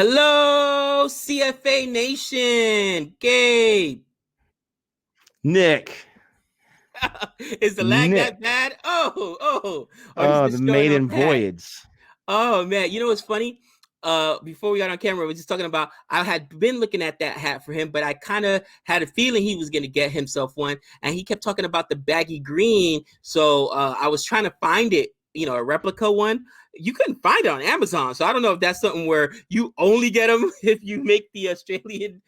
Hello, CFA Nation. Gabe. Nick. Is the lag that Nick. bad? Or is Oh, this the showing on maiden Pat? voyage. Oh man, you know what's funny? Before we got on camera, we were just talking about I had been looking at that hat for him, but I kind of had a feeling he was gonna get himself one, and he kept talking about the baggy green. So I was trying to find it, a replica one. You couldn't find it on Amazon, so I don't know if that's something where you only get them if you make the Australian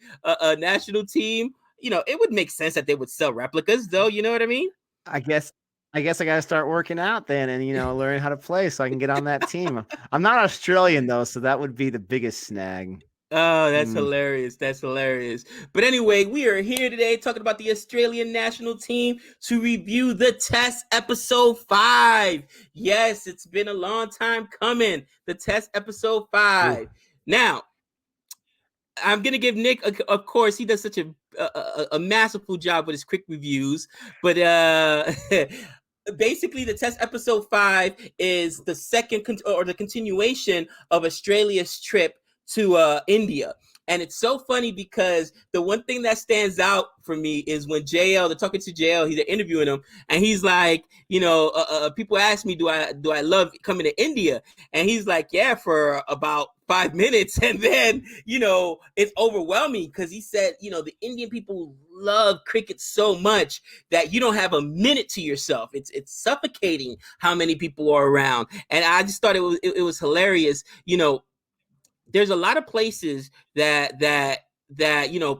national team. It would make sense that they would sell replicas, though. You know what I mean? I guess I got to start working out then and learn how to play so I can get on that team. I'm not Australian though, so that would be the biggest snag. Oh, that's Hmm. hilarious. That's hilarious. But anyway, we are here today talking about the Australian national team to review the Test episode 5. Yes, it's been a long time coming. The Test episode 5. Ooh. Now, I'm going to give Nick, of course, he does such a masterful job with his quick reviews. But basically, the Test episode 5 is the second or the continuation of Australia's trip to India. And it's so funny because the one thing that stands out for me is when they're talking to JL, they're interviewing him, and he's like, people ask me, do I love coming to India? And he's like, yeah, for about 5 minutes, and then it's overwhelming because he said, the Indian people love cricket so much that you don't have a minute to yourself. It's suffocating how many people are around, and I just thought it was hilarious. There's a lot of places that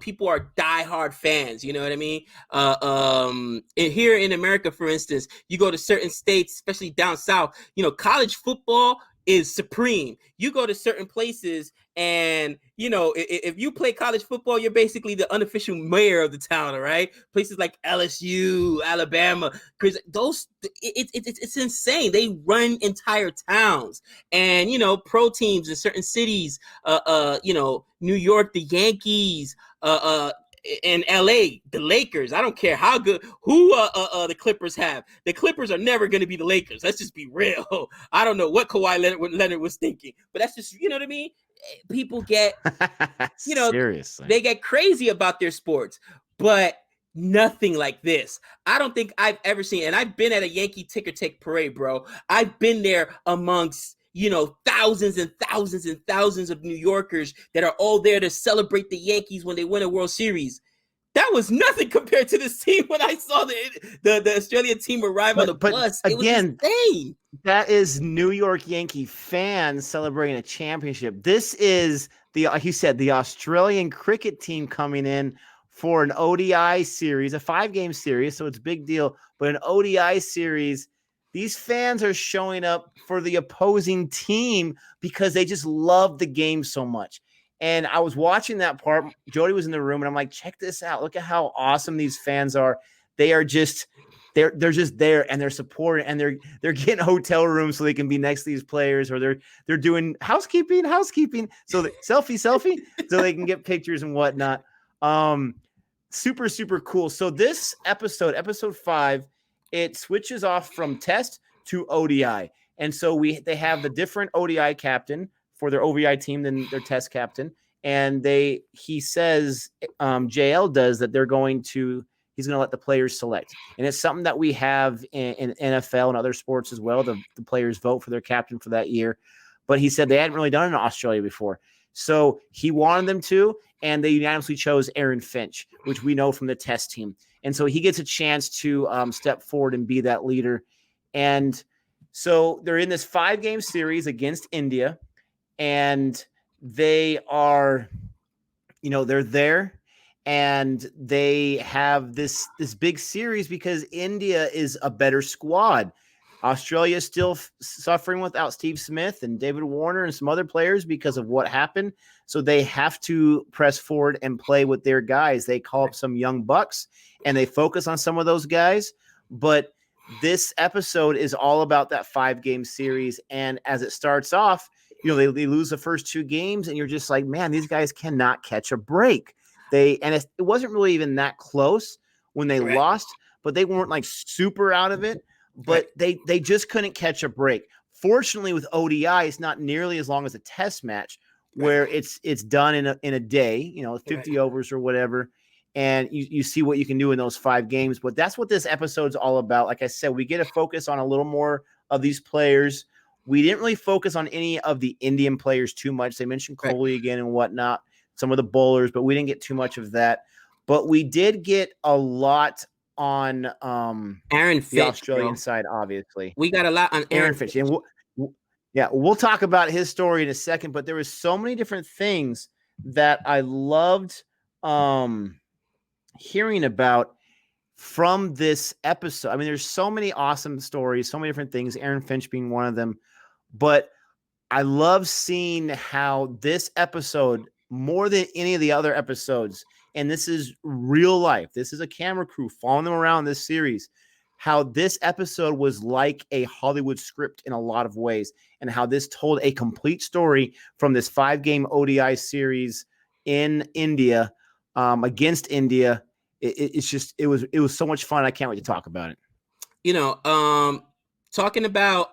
people are diehard fans. You know what I mean? And here in America, for instance, you go to certain states, especially down south. College football is supreme. You go to certain places, and if you play college football, you're basically the unofficial mayor of the town. All right, places like LSU, Alabama, because it's insane. They run entire towns, and pro teams in certain cities. New York, the Yankees. In LA, the Lakers. I don't care how good who the Clippers have. The Clippers are never going to be the Lakers. Let's just be real. I don't know what Kawhi Leonard was thinking, but that's just what I mean. People get Seriously. they get crazy about their sports, but nothing like this. I don't think I've ever seen, and I've been at a Yankee ticker tape parade, bro. I've been there amongst thousands and thousands and thousands of New Yorkers that are all there to celebrate the Yankees when they win a World Series. That was nothing compared to this team when I saw the Australian team arrive on the But bus. It was again, insane. that is New York Yankee fans celebrating a championship. This is like you said, the Australian cricket team coming in for an ODI series, a 5-game series, so it's a big deal. But an ODI series, these fans are showing up for the opposing team because they just love the game so much. And I was watching that part. Jody was in the room, and I'm like, check this out. Look at how awesome these fans are. They are just they're just there, and they're supporting, and they're getting hotel rooms so they can be next to these players, or they're doing housekeeping, so selfie, so they can get pictures and whatnot. Super, super cool. So this episode 5, it switches off from Test to ODI. And so they have the different ODI captain for their ODI team than their Test captain. And he says, JL does, that he's going to let the players select. And it's something that we have in NFL and other sports as well. The players vote for their captain for that year. But he said they hadn't really done it in Australia before. So he wanted them to, and they unanimously chose Aaron Finch, which we know from the Test team. And so he gets a chance to step forward and be that leader. And so they're in this 5-game series against India, and they are, they're there, and they have this big series because India is a better squad. Australia is still suffering without Steve Smith and David Warner and some other players because of what happened. So they have to press forward and play with their guys. They call up some young bucks, and they focus on some of those guys. But this episode is all about that 5-game series. And as it starts off, they lose the first 2 games, and you're just like, man, these guys cannot catch a break. It wasn't really even that close when they lost, but they weren't like super out of it. But they just couldn't catch a break. Fortunately, with ODI, it's not nearly as long as a Test match, where it's done in a day, you know, 50 overs or whatever, and you see what you can do in those 5 games. But that's what this episode's all about. Like I said, we get to focus on a little more of these players. We didn't really focus on any of the Indian players too much. They mentioned Right. Kohli again and whatnot, some of the bowlers, but we didn't get too much of that. But we did get a lot on Aaron the Finch, Australian bro. side, obviously. We got a lot on Aaron Aaron Finch. Finch. And we'll talk about his story in a second, but there was so many different things that I loved hearing about from this episode. I mean, there's so many awesome stories, so many different things, Aaron Finch being one of them. But I love seeing how this episode, more than any of the other episodes, and this is real life, this is a camera crew following them around this series, how this episode was like a Hollywood script in a lot of ways, and how this told a complete story from this 5-game ODI series in India against India. It was so much fun. I can't wait to talk about it. You know, talking about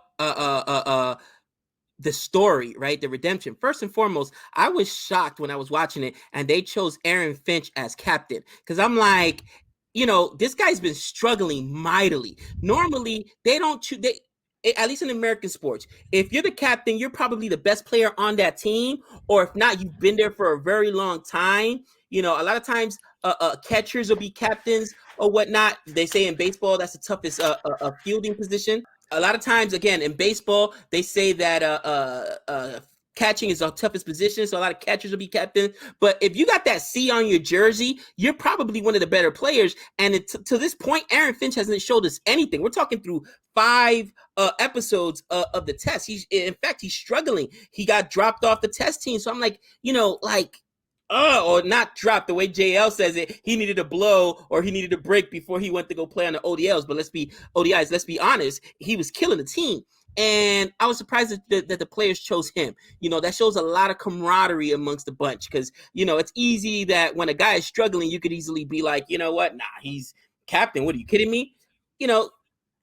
the story, right? The redemption. First and foremost, I was shocked when I was watching it and they chose Aaron Finch as captain, because I'm like, you know, this guy's been struggling mightily. Normally, they don't choose. At least in American sports, if you're the captain, you're probably the best player on that team, or if not, you've been there for a very long time. You know, a lot of times, catchers will be captains or whatnot. They say in baseball that's the toughest fielding position. A lot of times, again, in baseball, they say that catching is the toughest position, so a lot of catchers will be captain. But if you got that C on your jersey, you're probably one of the better players. And to this point, Aaron Finch hasn't showed us anything. We're talking through 5 episodes of the test. In fact, he's struggling. He got dropped off the test team. So I'm like, you know, like, or not dropped the way JL says it. He needed a blow or he needed a break before he went to go play on the ODLs. But let's be honest, he was killing the team. And I was surprised that the players chose him. You know, that shows a lot of camaraderie amongst the bunch, because, you know, it's easy that when a guy is struggling, you could easily be like, you know what? Nah, he's captain. What, are you kidding me? You know,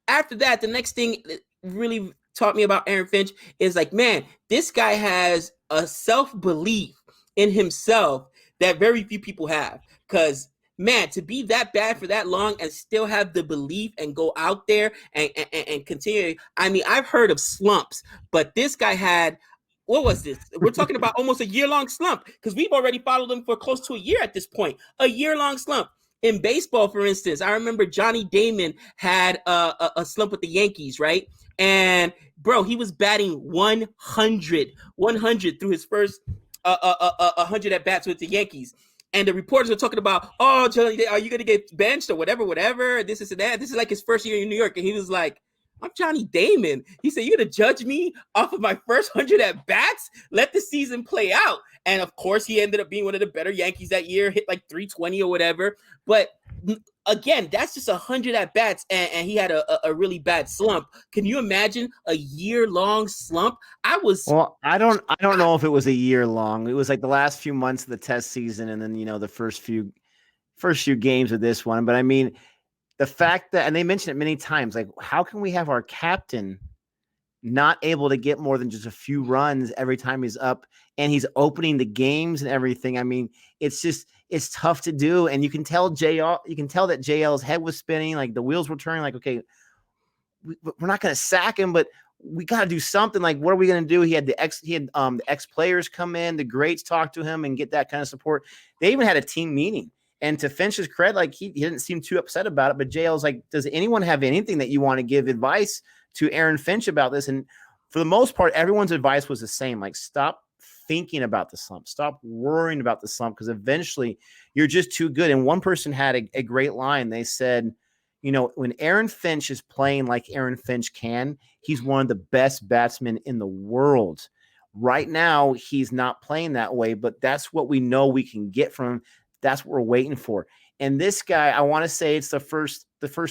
after that, the next thing that really taught me about Aaron Finch is like, man, this guy has a self-belief in himself that very few people have. Because, man, to be that bad for that long and still have the belief and go out there and continue. I mean, I've heard of slumps, but this guy had, what was this? We're talking about almost a year-long slump, because we've already followed him for close to a year at this point. A year-long slump. In baseball, for instance, I remember Johnny Damon had a slump with the Yankees, right? And, bro, he was batting 100 through his first 100 at bats with the Yankees. And the reporters were talking about, oh, Johnny, are you going to get benched or whatever, this is that. This is like his first year in New York. And he was like, I'm Johnny Damon. He said, you're going to judge me off of my first 100 at bats? Let the season play out. And of course, he ended up being one of the better Yankees that year, hit like 320 or whatever. But again, that's just 100 at bats, and he had a really bad slump. Can you imagine a year-long slump? I don't know if it was a year long. It was like the last few months of the test season, and then, you know, the first few games of this one. But I mean, the fact that, and they mentioned it many times, like, how can we have our captain not able to get more than just a few runs every time he's up, and he's opening the games and everything? I mean, it's tough to do. And you can tell that JL's head was spinning, like the wheels were turning, like, okay, we're not going to sack him, but we got to do something. Like, what are we going to do? He had the ex players come in, the greats talk to him and get that kind of support. They even had a team meeting. And to Finch's credit, like, he didn't seem too upset about it. But JL's like, does anyone have anything that you want to give advice to Aaron Finch about this? And for the most part, everyone's advice was the same. Like, stop thinking about the slump. Stop worrying about the slump, because eventually you're just too good. And one person had a great line. They said, you know, when Aaron Finch is playing like Aaron Finch can, he's one of the best batsmen in the world. Right now, he's not playing that way, but that's what we know we can get from him. That's what we're waiting for. And this guy, I want to say it's the first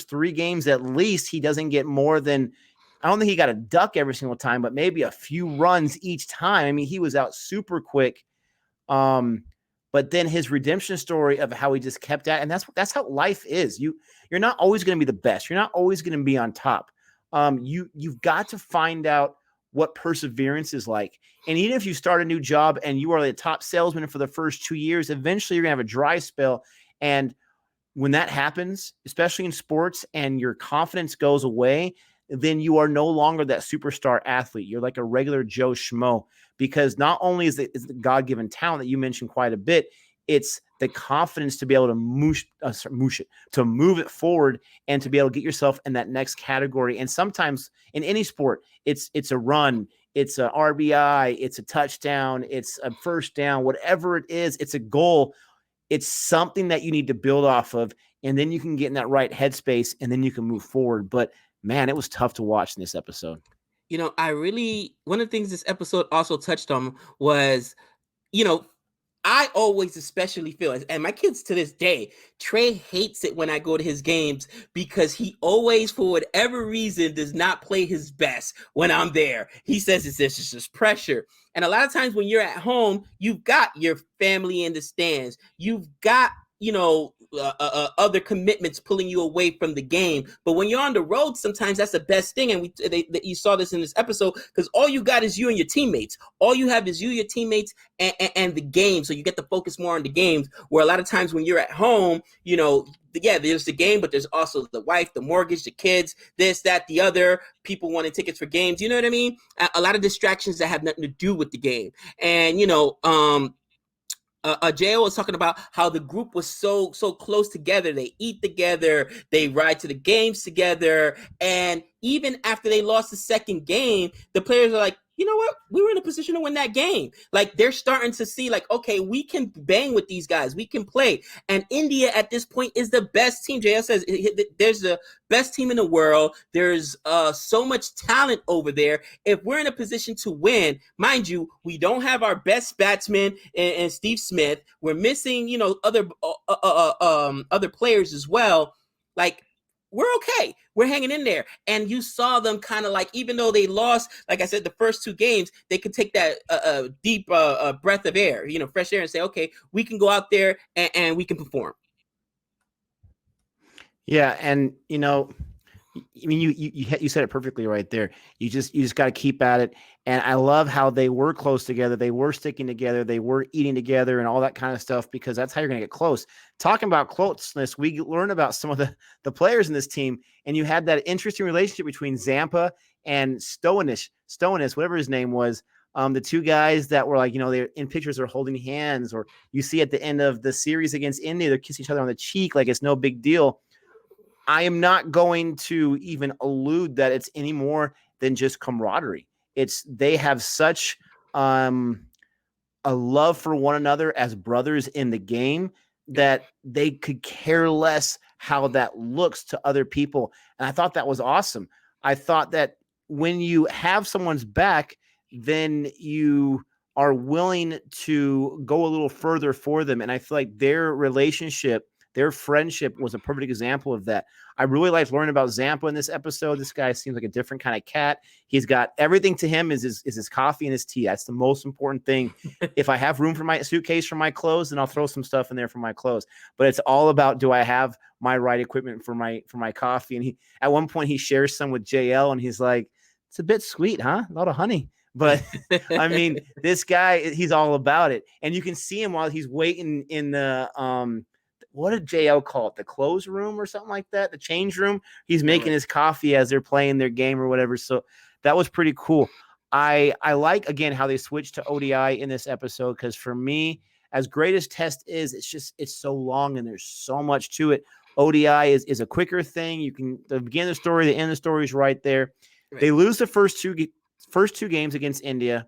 3 games at least, he doesn't get more than, I don't think he got a duck every single time, but maybe a few runs each time. I mean, he was out super quick. But then his redemption story of how he just kept at, and that's how life is. You're not always going to be the best. You're not always going to be on top. You've got to find out what perseverance is like. And even if you start a new job and you are the top salesman for the first 2 years, eventually you're going to have a dry spell. And when that happens, especially in sports, and your confidence goes away, then you are no longer that superstar athlete. You're like a regular Joe Schmo, because not only is the God-given talent that you mentioned quite a bit, it's the confidence to be able to to move it forward and to be able to get yourself in that next category. And sometimes in any sport, it's a run, it's a RBI, it's a touchdown, it's a first down, whatever it is, it's a goal. It's something that you need to build off of, and then you can get in that right headspace, and then you can move forward. But man, it was tough to watch in this episode. One of the things this episode also touched on was, you know, I always especially feel, and my kids to this day, Trey hates it when I go to his games because he always, for whatever reason, does not play his best when I'm there. He says it's just pressure. And a lot of times when you're at home, you've got your family in the stands. You've got, other commitments pulling you away from the game. But when you're on the road, sometimes that's the best thing. And you saw this in this episode, because all you got is you and your teammates. All you have is you, your teammates, and the game. So you get to focus more on the games, where a lot of times when you're at home, there's the game, but there's also the wife, the mortgage, the kids, this, that, the other, people wanting tickets for games. You know what I mean? A lot of distractions that have nothing to do with the game. And, Jo was talking about how the group was so close together. They eat together, they ride to the games together, and even after they lost the second game, the players are like, you know what? We were in a position to win that game. Like, they're starting to see, like, okay, we can bang with these guys. We can play. And India at this point is the best team. JL says there's the best team in the world. There's so much talent over there. If we're in a position to win, mind you, we don't have our best batsman and Steve Smith. We're missing, other players as well. Like, we're okay. We're hanging in there. And you saw them kind of like, even though they lost, like I said, the first two games, they could take that deep breath of air, fresh air, and say, okay, we can go out there and we can perform. Yeah. And, I mean, you said it perfectly right there. You just got to keep at it. And I love how they were close together. They were sticking together. They were eating together and all that kind of stuff, because that's how you're going to get close. Talking about closeness, we learned about some of the players in this team, and you had that interesting relationship between Zampa and Stoinis, whatever his name was. The two guys that were like, they're in pictures are holding hands, or you see at the end of the series against India, they're kissing each other on the cheek like it's no big deal. I am not going to even allude that it's any more than just camaraderie. They have such a love for one another as brothers in the game that they could care less how that looks to other people. And I thought that was awesome. I thought that when you have someone's back, then you are willing to go a little further for them. And I feel like their relationship, their friendship was a perfect example of that. I really liked learning about Zampa in this episode. This guy seems like a different kind of cat. He's got everything to him is his coffee and his tea. That's the most important thing. If I have room for my suitcase for my clothes, then I'll throw some stuff in there for my clothes. But it's all about, do I have my right equipment for my coffee? And at one point he shares some with JL, and he's like, it's a bit sweet, huh? A lot of honey. But I mean, this guy, he's all about it. And you can see him while he's waiting in the what did JL call it? The clothes room or something like that? The change room. He's making his coffee as they're playing their game or whatever. So that was pretty cool. I like, again, how they switched to ODI in this episode, because for me, as great as Test is, it's so long and there's so much to it. ODI is a quicker thing. You can, the beginning of the story, the end of the story is right there. Right. They lose the first two games against India,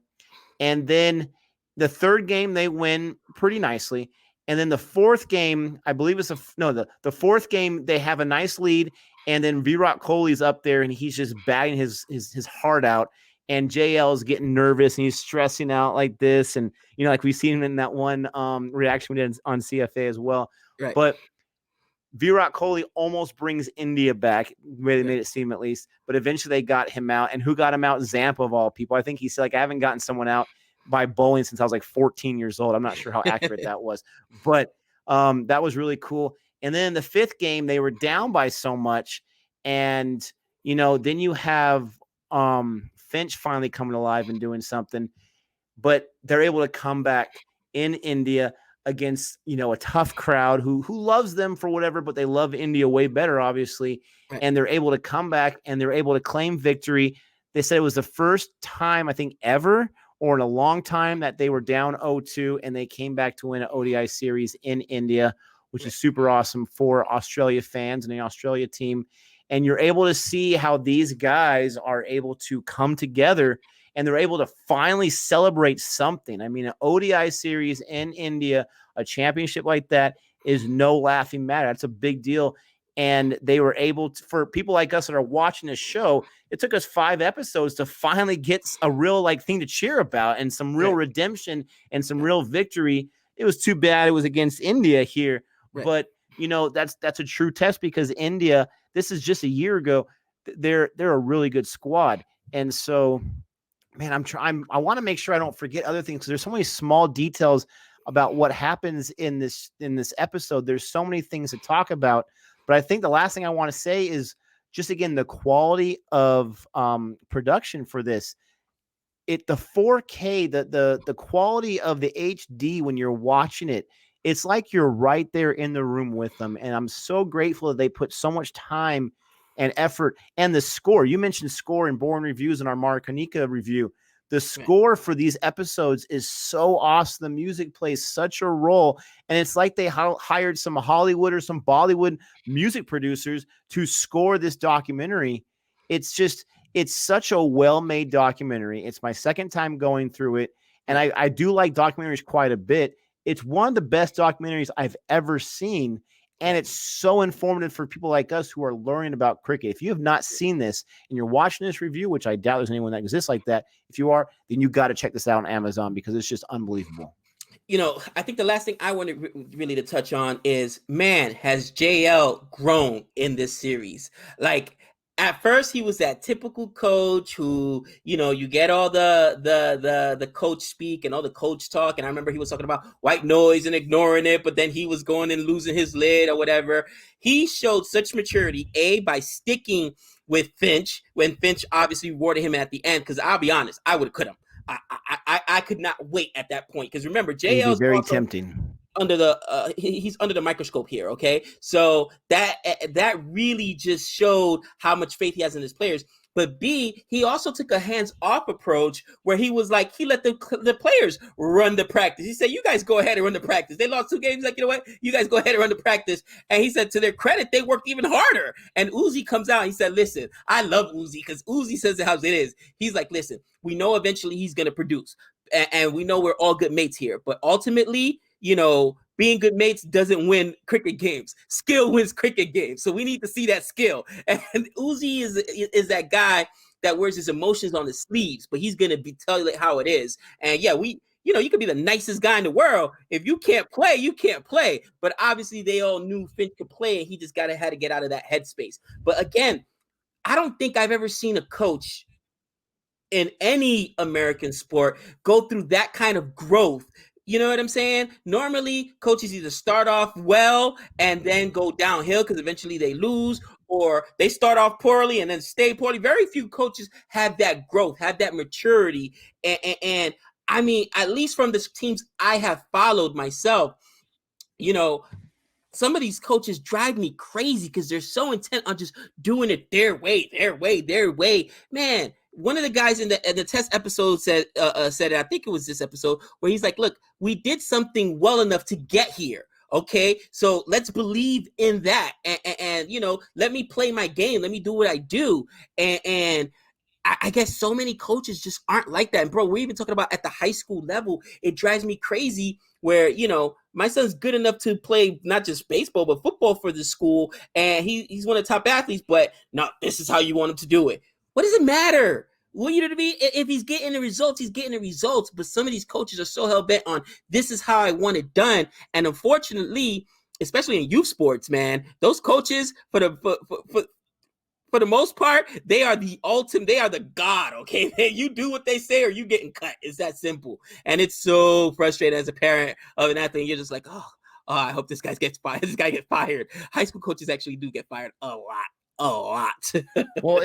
and then the third game they win pretty nicely. And then the fourth game, I believe the fourth game, they have a nice lead. And then Virat Kohli's up there and he's just bagging his heart out. And JL is getting nervous and he's stressing out like this. And, like we've seen him in that one reaction we did on CFA as well. Right. But Virat Kohli almost brings India back, the way they made it seem at least. But eventually they got him out. And who got him out? Zampa, of all people. I think he said, like, I haven't gotten someone out by bowling since I was like 14 years old. I'm not sure how accurate that was, but that was really cool. And then the fifth game, they were down by so much. And, then you have Finch finally coming alive and doing something, but they're able to come back in India against, a tough crowd who loves them for whatever, but they love India way better, obviously. Right. And they're able to come back and they're able to claim victory. They said it was the first time, I think, ever or in a long time that they were down 0-2 and they came back to win an ODI series in India, which is super awesome for Australia fans and the Australia team. And you're able to see how these guys are able to come together and they're able to finally celebrate something. I mean, an ODI series in India, a championship like that is no laughing matter. That's a big deal. And they were able to, for people like us that are watching this show, it took us 5 episodes to finally get a real thing to cheer about and some real redemption and some real victory. It was too bad it was against India here, but that's a true test because India, this is just a year ago, they're a really good squad. And so, man, I want to make sure I don't forget other things because there's so many small details about what happens in this episode. There's so many things to talk about, but I think the last thing I want to say is just again the quality of production for this. The 4K, the quality of the HD when you're watching it, it's like you're right there in the room with them. And I'm so grateful that they put so much time and effort. And the score, you mentioned score in Boring Reviews in our Marikanika review. The score for these episodes is so awesome. The music plays such a role. And it's like they hired some Hollywood or some Bollywood music producers to score this documentary. It's such a well-made documentary. It's my second time going through it. And I do like documentaries quite a bit. It's one of the best documentaries I've ever seen. And it's so informative for people like us who are learning about cricket. If you have not seen this and you're watching this review, which I doubt there's anyone that exists like that, if you are, then you got to check this out on Amazon because it's just unbelievable. I think the last thing I wanted really to touch on is, man, has JL grown in this series. At first, he was that typical coach who, you get all the coach speak and all the coach talk. And I remember he was talking about white noise and ignoring it, but then he was going and losing his lid or whatever. He showed such maturity, by sticking with Finch when Finch obviously rewarded him at the end. Because I'll be honest, I would have cut him. I could not wait at that point. Because remember, JL is very tempting. He's under the microscope here. Okay. So that really just showed how much faith he has in his players. But B, he also took a hands-off approach where he was like, he let the players run the practice. He said, you guys go ahead and run the practice. They lost 2 games. Like, you know what? You guys go ahead and run the practice. And he said, to their credit, they worked even harder. And Uzi comes out and he said, listen, I love Uzi because Uzi says it how it is. He's like, listen, we know eventually he's going to produce. And we know we're all good mates here. But ultimately, being good mates doesn't win cricket games. Skill wins cricket games. So we need to see that skill. And Uzi is that guy that wears his emotions on his sleeves, but he's going to tell you how it is. And yeah, you could be the nicest guy in the world. If you can't play, you can't play. But obviously they all knew Finch could play and he just had to get out of that headspace. But again, I don't think I've ever seen a coach in any American sport go through that kind of growth. You know what I'm saying? Normally, coaches either start off well and then go downhill because eventually they lose, or they start off poorly and then stay poorly. Very few coaches have that growth, have that maturity. And I mean, at least from the teams I have followed myself, some of these coaches drive me crazy because they're so intent on just doing it their way. Man, one of the guys in the test episode said, I think it was this episode, where he's like, look, we did something well enough to get here. Okay, so let's believe in that. And let me play my game. Let me do what I do. And I guess so many coaches just aren't like that. And bro, we're even talking about at the high school level. It drives me crazy where, my son's good enough to play not just baseball, but football for the school. And he's one of the top athletes, but no, this is how you want him to do it. What does it matter? Well, you know what I mean? If he's getting the results, he's getting the results. But some of these coaches are so hell-bent on, this is how I want it done. And unfortunately, especially in youth sports, man, those coaches, for the most part, they are the ultimate. They are the god, okay? You do what they say or you getting cut. It's that simple. And it's so frustrating as a parent of an athlete. You're just like, oh, I hope this guy gets fired. This guy gets fired. High school coaches actually do get fired a lot. Well,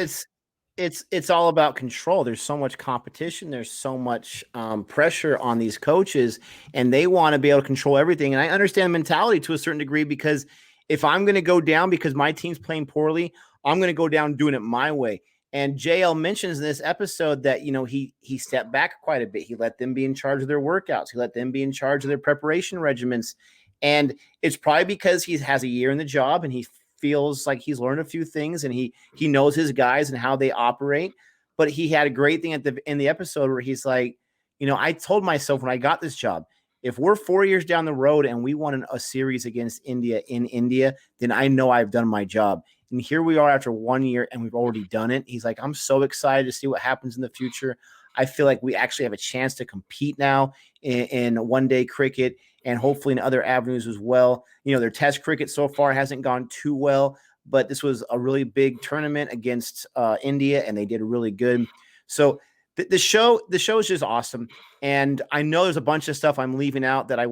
it's all about control. There's so much competition. There's so much pressure on these coaches, and they want to be able to control everything. And I understand the mentality to a certain degree, because if I'm going to go down because my team's playing poorly, I'm going to go down doing it my way. And JL mentions in this episode that he stepped back quite a bit. He let them be in charge of their workouts. He let them be in charge of their preparation regimens. And it's probably because he has a year in the job and he feels like he's learned a few things, and he knows his guys and how they operate. But he had a great thing in the episode where he's like, I told myself when I got this job, if we're 4 years down the road and we won a series against India in India, then I know I've done my job. And here we are after 1 year and we've already done it. He's like, I'm so excited to see what happens in the future. I feel like we actually have a chance to compete now in one-day cricket and hopefully in other avenues as well. Their test cricket so far hasn't gone too well, but this was a really big tournament against India, and they did really good. So the show is just awesome. And I know there's a bunch of stuff I'm leaving out that I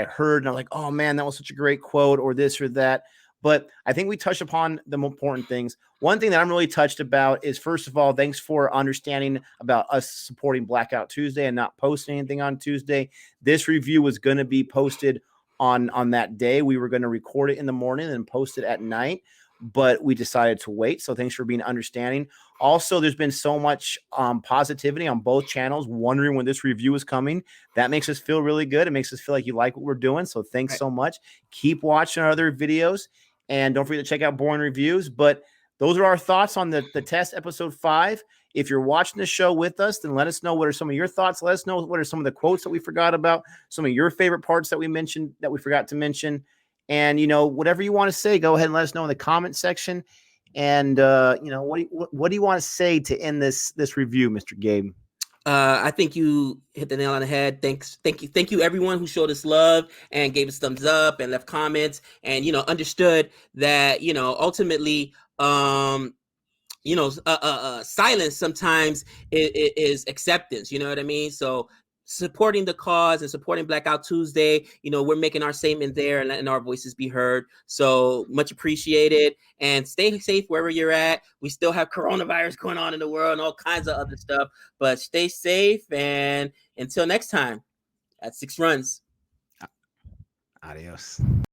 heard, and I'm like, oh man, that was such a great quote, or this or that. But I think we touched upon the important things. One thing that I'm really touched about is, first of all, thanks for understanding about us supporting Blackout Tuesday and not posting anything on Tuesday. This review was going to be posted on that day. We were going to record it in the morning and post it at night, but we decided to wait. So thanks for being understanding. Also, there's been so much positivity on both channels, wondering when this review is coming. That makes us feel really good. It makes us feel like you like what we're doing. So thanks so much. Keep watching our other videos. And don't forget to check out Boring Reviews. But those are our thoughts on the test episode 5. If you're watching the show with us, then let us know what are some of your thoughts. Let us know what are some of the quotes that we forgot about, some of your favorite parts that we mentioned that we forgot to mention. And, whatever you want to say, go ahead and let us know in the comment section. And, what do you want to say to end this review, Mr. Gabe? I think you hit the nail on the head. Thank you everyone who showed us love and gave us thumbs up and left comments and understood that ultimately silence sometimes is acceptance. You know what I mean? So supporting the cause and supporting Blackout Tuesday, we're making our statement there and letting our voices be heard. So much appreciated, and stay safe wherever you're at. We still have coronavirus going on in the world and all kinds of other stuff, but stay safe. And until next time, at 6 runs. Adios.